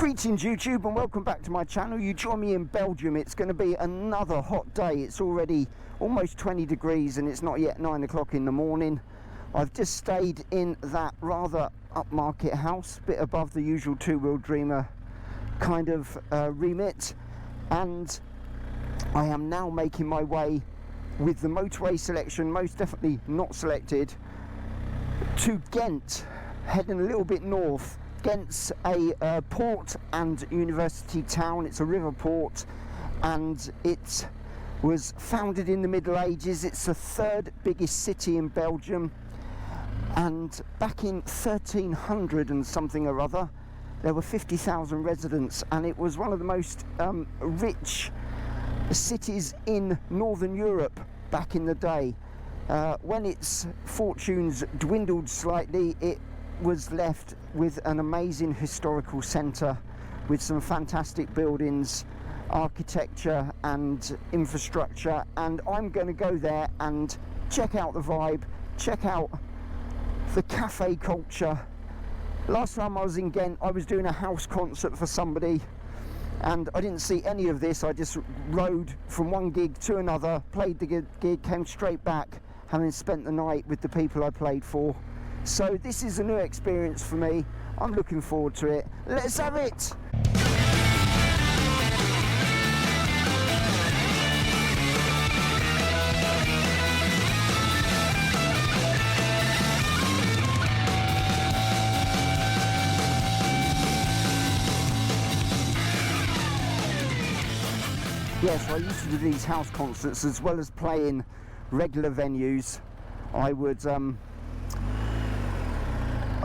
Greetings YouTube and welcome back to my channel. You join me in Belgium. It's going to be another hot day. It's already almost 20 degrees and it's not yet 9 o'clock in the morning. I've just stayed in that rather upmarket house, bit above the usual two-wheel dreamer kind of remit, and I am now making my way with the motorway selection most definitely not selected to Ghent, heading a little bit north. Ghent's a port and university town. It's a river port and it was founded in the Middle Ages. It's the third biggest city in Belgium, and back in 1300 and something or other there were 50,000 residents, and it was one of the most rich cities in Northern Europe back in the day. When its fortunes dwindled slightly, it was left with an amazing historical centre with some fantastic buildings, architecture and infrastructure, and I'm going to go there and check out the vibe, check out the cafe culture. Last time I was in Ghent, I was doing a house concert for somebody and I didn't see any of this. I just rode from one gig to another, played the gig, came straight back, having spent the night with the people I played for. So this is a new experience for me. I'm looking forward to it. Let's have it! Yes, I used to do these house concerts as well as playing regular venues.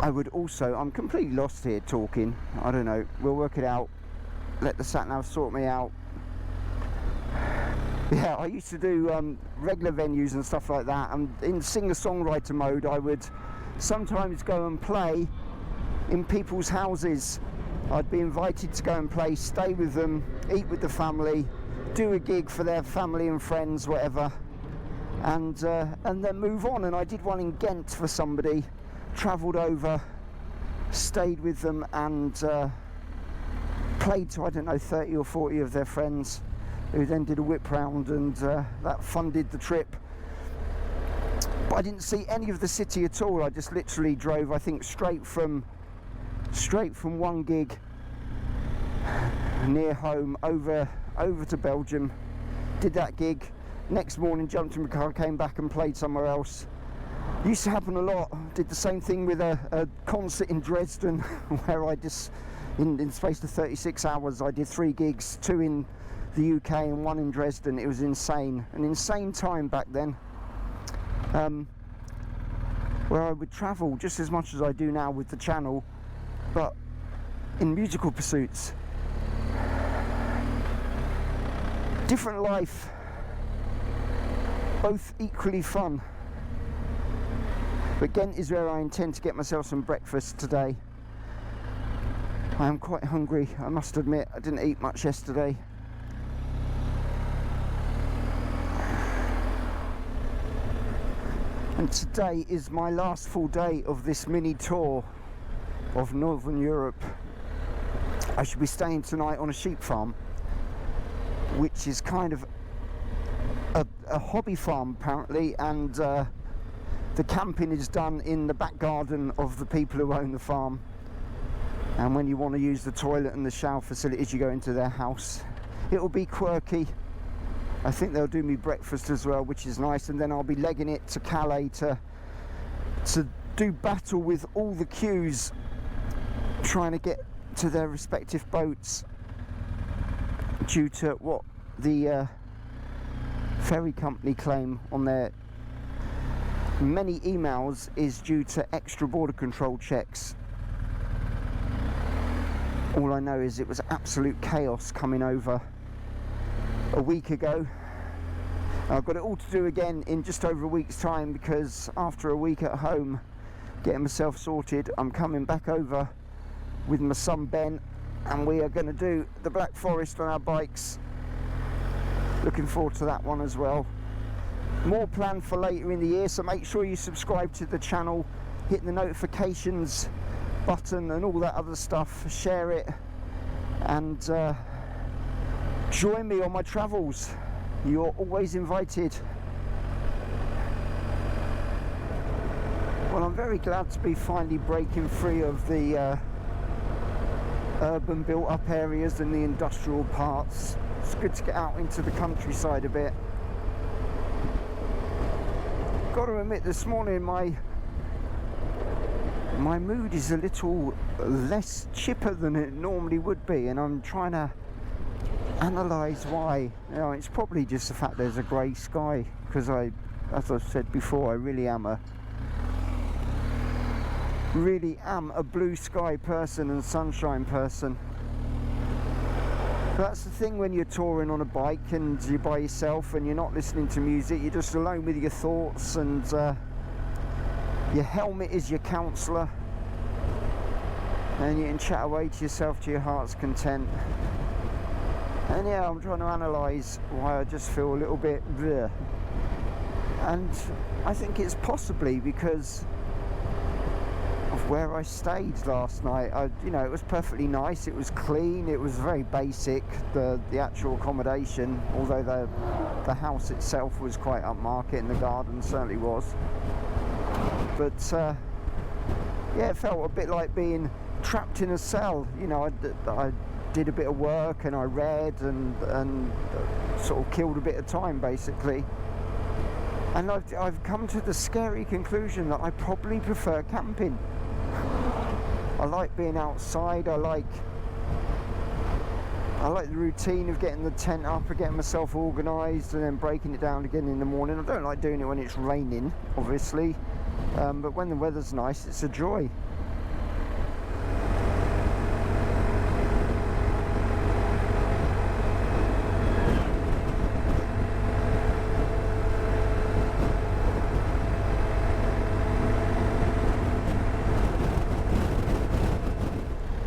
I would also, I'm completely lost here talking, I don't know, we'll work it out, let the sat-nav sort me out. Yeah, I used to do regular venues and stuff like that, and in singer-songwriter mode I would sometimes go and play in people's houses. I'd be invited to go and play, stay with them, eat with the family, do a gig for their family and friends, whatever, and then move on. And I did one in Ghent for somebody, travelled over, stayed with them and played to, I don't know, 30 or 40 of their friends, who then did a whip round, and that funded the trip. But I didn't see any of the city at all. I just literally drove, I think, straight from one gig near home over to Belgium, did that gig, next morning jumped in the car, came back and played somewhere else. Used to happen a lot. Did the same thing with a concert in Dresden where I just, in the space of 36 hours, I did 3 gigs, 2 in the UK and 1 in Dresden. It was insane, an insane time back then, where I would travel just as much as I do now with the channel, but in musical pursuits. Different life, both equally fun. But Ghent is where I intend to get myself some breakfast today. I am quite hungry, I must admit. I didn't eat much yesterday. And today is my last full day of this mini tour of Northern Europe. I should be staying tonight on a sheep farm, which is kind of a hobby farm apparently, and the camping is done in the back garden of the people who own the farm, and when you want to use the toilet and the shower facilities you go into their house. It'll be quirky. I think they'll do me breakfast as well, which is nice, and then I'll be legging it to Calais to do battle with all the queues trying to get to their respective boats, due to what the ferry company claim on their many emails is due to extra border control checks. All I know is it was absolute chaos coming over a week ago. I've got it all to do again in just over a week's time, because after a week at home getting myself sorted, I'm coming back over with my son Ben, and we are going to do the Black Forest on our bikes. Looking forward to that one as well. More planned for later in the year, so make sure you subscribe to the channel, hit the notifications button and all that other stuff, share it, and join me on my travels. You're always invited. Well, I'm very glad to be finally breaking free of the urban built up areas and the industrial parts. It's good to get out into the countryside a bit. Got to admit, this morning my mood is a little less chipper than it normally would be, and I'm trying to analyse why. You know, it's probably just the fact there's a grey sky, because as I've said before, I really am a blue sky person and sunshine person. That's the thing when you're touring on a bike and you're by yourself and you're not listening to music, you're just alone with your thoughts, and your helmet is your counsellor, and you can chat away to yourself to your heart's content. And yeah, I'm trying to analyse why I just feel a little bit bleh. And I think it's possibly because of where I stayed last night. You know, it was perfectly nice, it was clean, it was very basic, the actual accommodation, although the house itself was quite upmarket and the garden certainly was. But yeah, it felt a bit like being trapped in a cell. You know, I did a bit of work and I read and sort of killed a bit of time basically. And I've come to the scary conclusion that I probably prefer camping. I like being outside, I like the routine of getting the tent up and getting myself organised and then breaking it down again in the morning. I don't like doing it when it's raining, obviously, but when the weather's nice, it's a joy.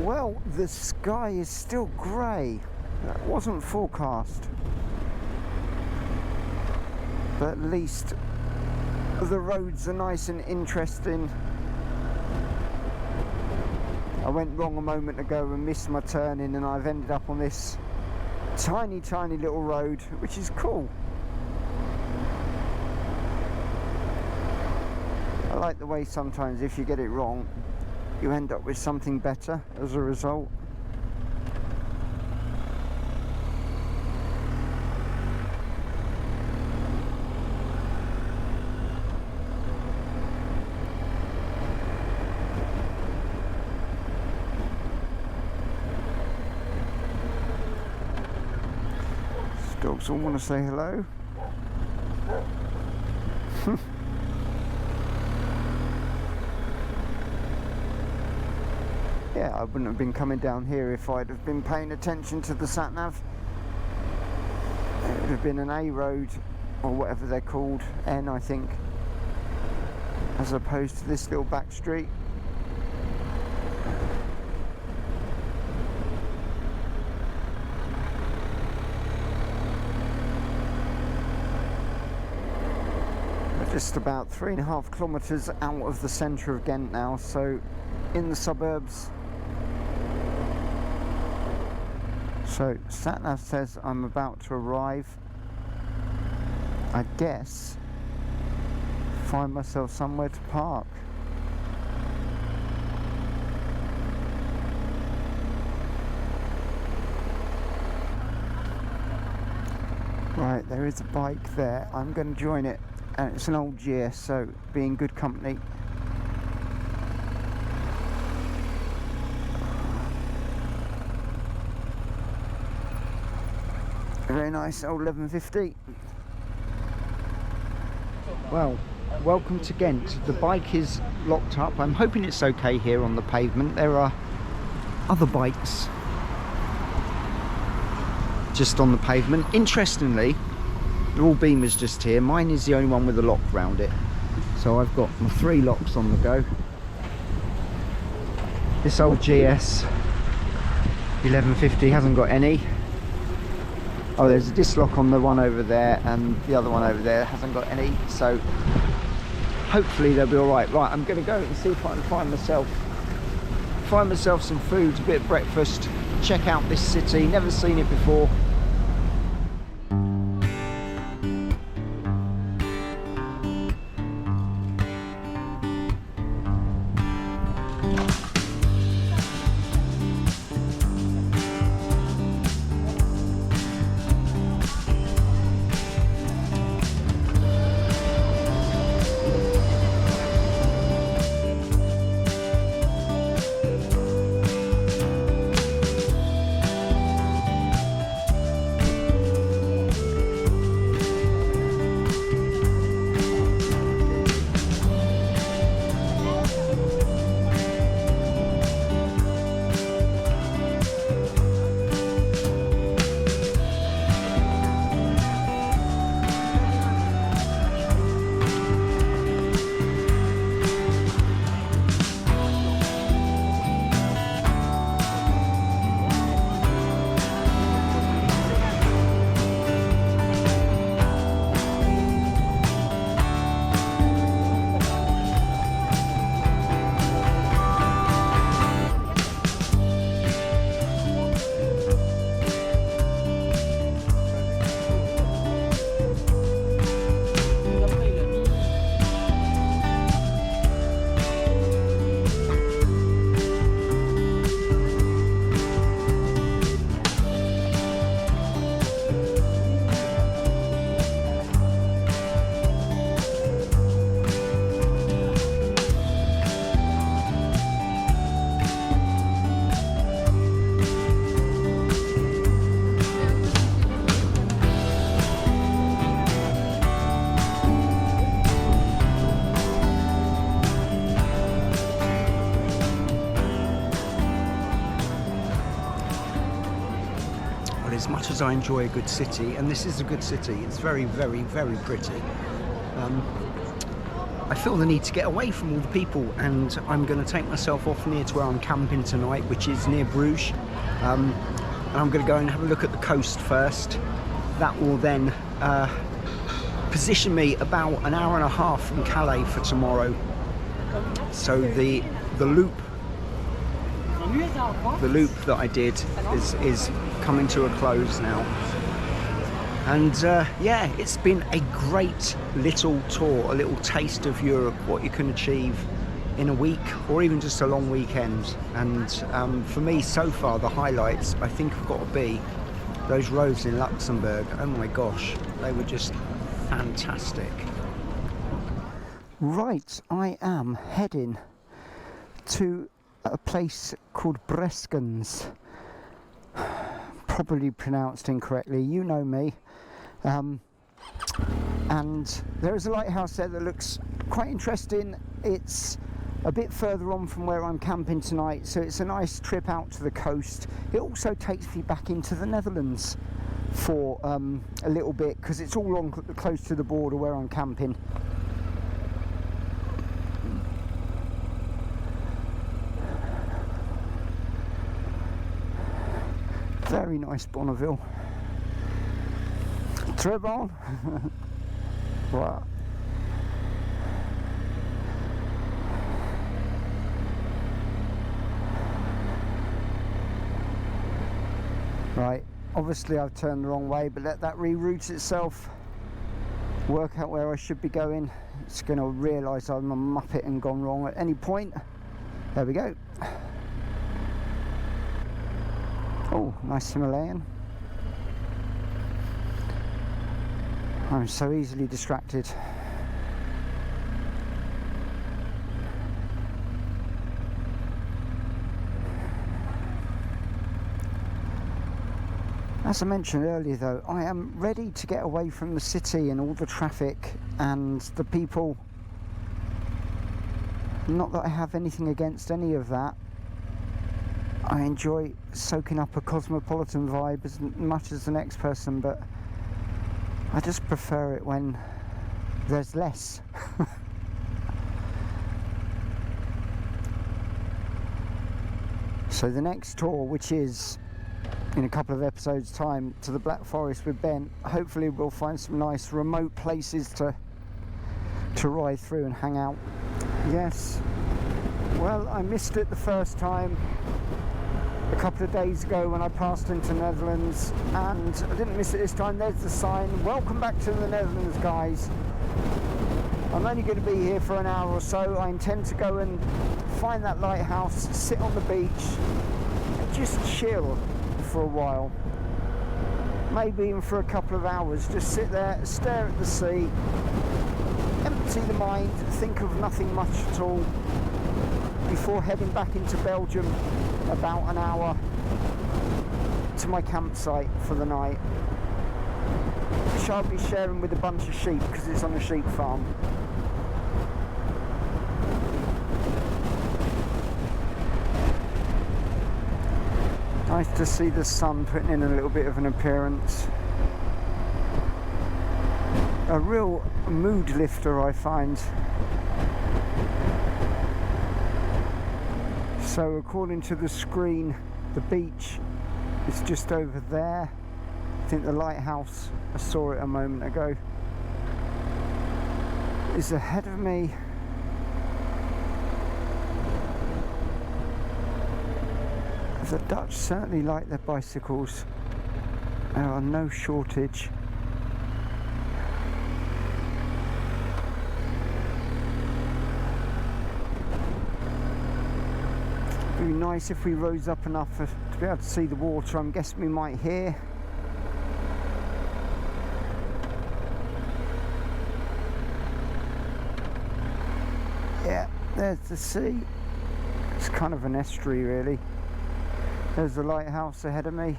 Well, the sky is still grey. That wasn't forecast. But at least the roads are nice and interesting. I went wrong a moment ago and missed my turning, and I've ended up on this tiny little road, which is cool. I like the way sometimes if you get it wrong, you end up with something better as a result. Dogs all want to say hello. Yeah, I wouldn't have been coming down here if I'd have been paying attention to the sat-nav. It would have been an A road, or whatever they're called, N I think, as opposed to this little back street. We're just about 3.5 kilometres out of the centre of Ghent now, so in the suburbs. So sat-nav says I'm about to arrive. I guess find myself somewhere to park. Right, there is a bike there. I'm going to join it, and it's an old GS, so be in good company. Very nice old 1150. Well, welcome to Ghent. The bike is locked up. I'm hoping it's okay here on the pavement. There are other bikes just on the pavement. Interestingly, they're all Beamers just here. Mine is the only one with a lock round it. So I've got my 3 locks on the go. This old GS 1150 hasn't got any. Oh, there's a disc lock on the one over there, and the other one over there hasn't got any, so hopefully they'll be alright. Right, I'm going to go and see if I can find myself some food, a bit of breakfast, check out this city. Never seen it before. As much as I enjoy a good city, and this is a good city, it's very, very, very pretty, I feel the need to get away from all the people, and I'm going to take myself off near to where I'm camping tonight, which is near Bruges, and I'm going to go and have a look at the coast first. That will then position me about an hour and a half from Calais for tomorrow. So the loop that I did is coming to a close now, and yeah, it's been a great little tour, a little taste of Europe, what you can achieve in a week or even just a long weekend. And for me so far, the highlights I think have got to be those roads in Luxembourg. Oh my gosh, they were just fantastic. Right, I am heading to a place called Breskens, probably pronounced incorrectly, you know me, and there is a lighthouse there that looks quite interesting. It's a bit further on from where I'm camping tonight, so it's a nice trip out to the coast. It also takes me back into the Netherlands for a little bit, because it's all on close to the border where I'm camping. Very nice Bonneville. Très bon. Wow. Right, obviously I've turned the wrong way, but let that reroute itself, work out where I should be going. It's going to realise I'm a muppet and gone wrong at any point. There we go. Oh, nice Himalayan. I'm so easily distracted. As I mentioned earlier though, I am ready to get away from the city and all the traffic and the people. Not that I have anything against any of that. I enjoy soaking up a cosmopolitan vibe as much as the next person, but I just prefer it when there's less. So the next tour, which is in a couple of episodes time, to the Black Forest with Ben, hopefully we'll find some nice remote places to ride through and hang out. Yes, well, I missed it the first time. a couple of days ago when I passed into Netherlands, and I didn't miss it this time. There's the sign. Welcome back to the Netherlands, guys. I'm only going to be here for an hour or so. I intend to go and find that lighthouse, sit on the beach, and just chill for a while. Maybe even for a couple of hours. Just sit there, stare at the sea, empty the mind, think of nothing much at all, before heading back into Belgium about an hour to my campsite for the night, which I'll be sharing with a bunch of sheep because it's on a sheep farm. Nice to see the sun putting in a little bit of an appearance. A real mood lifter, I find. So according to the screen, the beach is just over there. I think the lighthouse, I saw it a moment ago, is ahead of me. The Dutch certainly like their bicycles. There are no shortage. It would be nice if we rose up enough to be able to see the water. I'm guessing we might hear. Yeah, there's the sea. It's kind of an estuary, really. There's the lighthouse ahead of me.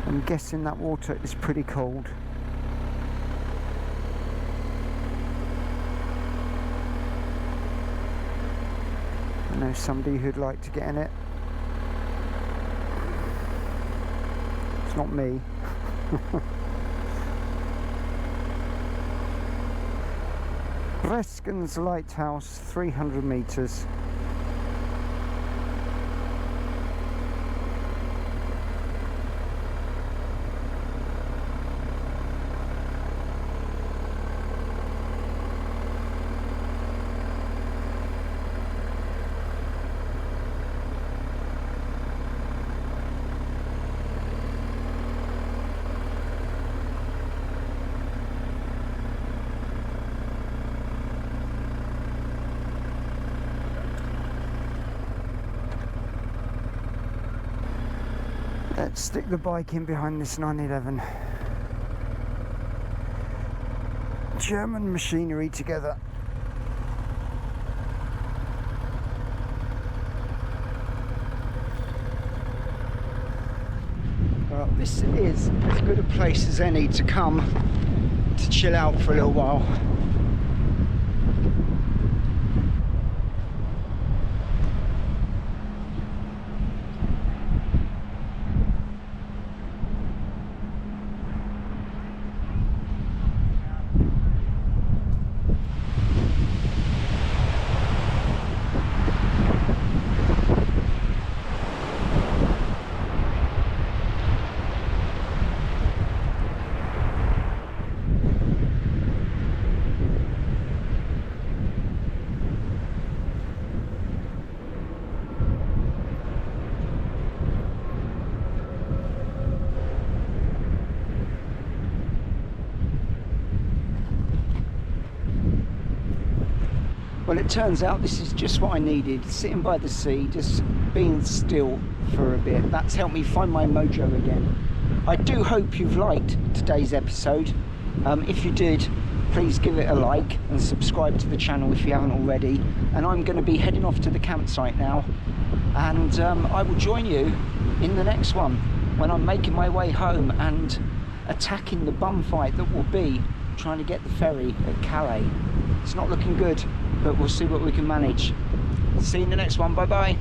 I'm guessing that water is pretty cold. I know somebody who'd like to get in it. It's not me. Breskens Lighthouse, 300 metres. Let's stick the bike in behind this 911. German machinery together. Well, this is as good a place as any to come to chill out for a little while. Well, it turns out this is just what I needed, sitting by the sea, just being still for a bit. That's helped me find my mojo again. I do hope you've liked today's episode. If you did, please give it a like and subscribe to the channel if you haven't already. And I'm going to be heading off to the campsite now, and I will join you in the next one when I'm making my way home and attacking the bum fight that will be trying to get the ferry at Calais. It's not looking good, but we'll see what we can manage. See you in the next one. Bye bye.